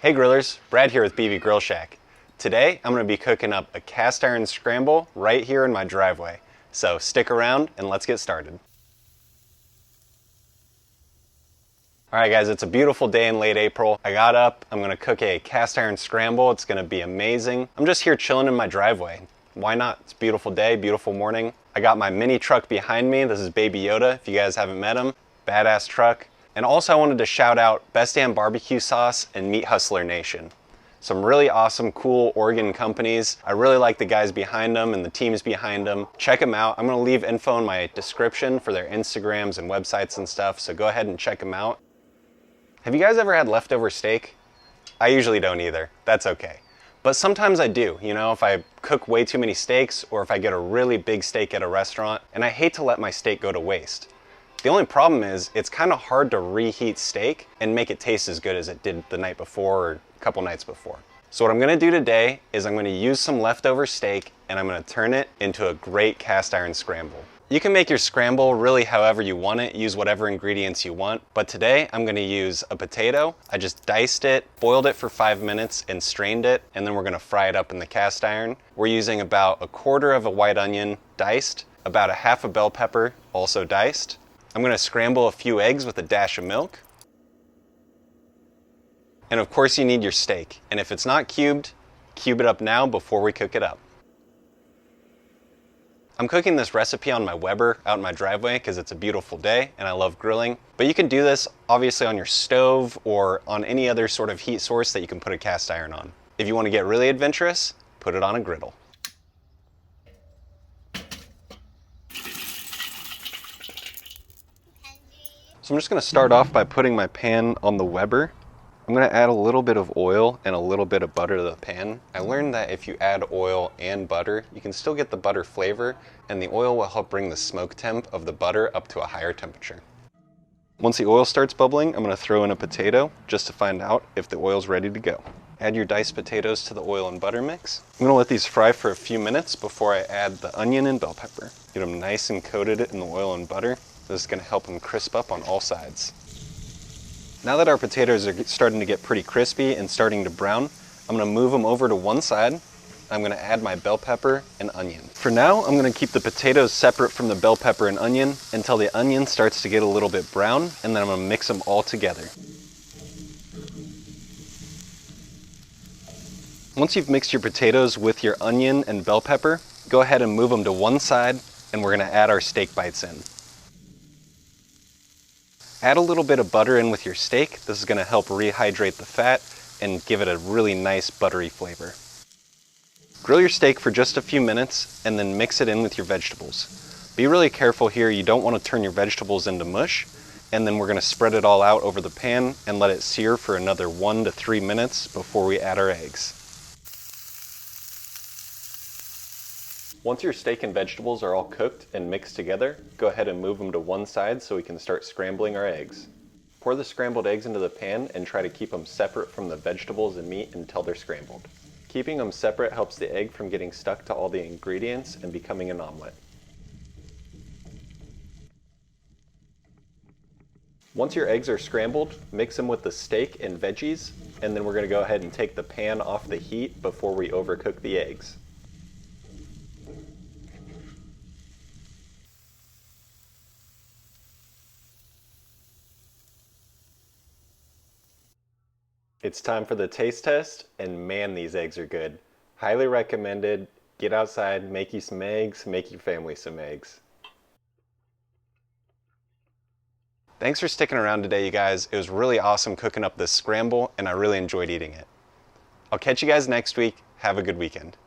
Hey grillers, Brad here with BV Grill Shack. Today I'm going to be cooking up a cast iron scramble right here in my driveway. So stick around and let's get started. Alright guys, it's a beautiful day in late April. I got up, I'm going to cook a cast iron scramble. It's going to be amazing. I'm just here chilling in my driveway. Why not? It's a beautiful day, beautiful morning. I got my mini truck behind me. This is Baby Yoda, if you guys haven't met him. Badass truck. And also I wanted to shout out Best Damn Barbecue Sauce and Meat Hustler Nation. Some really awesome, cool Oregon companies. I really like the guys behind them and the teams behind them. Check them out. I'm gonna leave info in my description for their Instagrams and websites and stuff, so go ahead and check them out. Have you guys ever had leftover steak? I usually don't either. That's okay. But sometimes I do, you know, if I cook way too many steaks or if I get a really big steak at a restaurant, and I hate to let my steak go to waste. The only problem is it's kind of hard to reheat steak and make it taste as good as it did the night before or a couple nights before. So what I'm going to do today is I'm going to use some leftover steak and I'm going to turn it into a great cast iron scramble. You can make your scramble really however you want it, use whatever ingredients you want, but today I'm going to use a potato. I just diced it, boiled it for 5 minutes and strained it, and then we're going to fry it up in the cast iron. We're using about 1/4 of a white onion diced, about 1/2 a bell pepper also diced. I'm going to scramble a few eggs with a dash of milk. And of course you need your steak. And if it's not cubed, cube it up now before we cook it up. I'm cooking this recipe on my Weber out in my driveway because it's a beautiful day and I love grilling. But you can do this obviously on your stove or on any other sort of heat source that you can put a cast iron on. If you want to get really adventurous, put it on a griddle. So I'm just going to start off by putting my pan on the Weber. I'm going to add a little bit of oil and a little bit of butter to the pan. I learned that if you add oil and butter, you can still get the butter flavor, and the oil will help bring the smoke temp of the butter up to a higher temperature. Once the oil starts bubbling, I'm going to throw in a potato just to find out if the oil's ready to go. Add your diced potatoes to the oil and butter mix. I'm going to let these fry for a few minutes before I add the onion and bell pepper. Get them nice and coated in the oil and butter. This is going to help them crisp up on all sides. Now that our potatoes are starting to get pretty crispy and starting to brown, I'm going to move them over to one side. I'm going to add my bell pepper and onion. For now, I'm going to keep the potatoes separate from the bell pepper and onion until the onion starts to get a little bit brown, and then I'm going to mix them all together. Once you've mixed your potatoes with your onion and bell pepper, go ahead and move them to one side, and we're going to add our steak bites in. Add a little bit of butter in with your steak. This is going to help rehydrate the fat and give it a really nice buttery flavor. Grill your steak for just a few minutes and then mix it in with your vegetables. Be really careful here, you don't want to turn your vegetables into mush, and then we're going to spread it all out over the pan and let it sear for another 1 to 3 minutes before we add our eggs. Once your steak and vegetables are all cooked and mixed together, go ahead and move them to one side so we can start scrambling our eggs. Pour the scrambled eggs into the pan and try to keep them separate from the vegetables and meat until they're scrambled. Keeping them separate helps the egg from getting stuck to all the ingredients and becoming an omelet. Once your eggs are scrambled, mix them with the steak and veggies, and then we're going to go ahead and take the pan off the heat before we overcook the eggs. It's time for the taste test, and man, these eggs are good. Highly recommended. Get outside, make you some eggs, make your family some eggs. Thanks for sticking around today, you guys. It was really awesome cooking up this scramble, and I really enjoyed eating it. I'll catch you guys next week. Have a good weekend.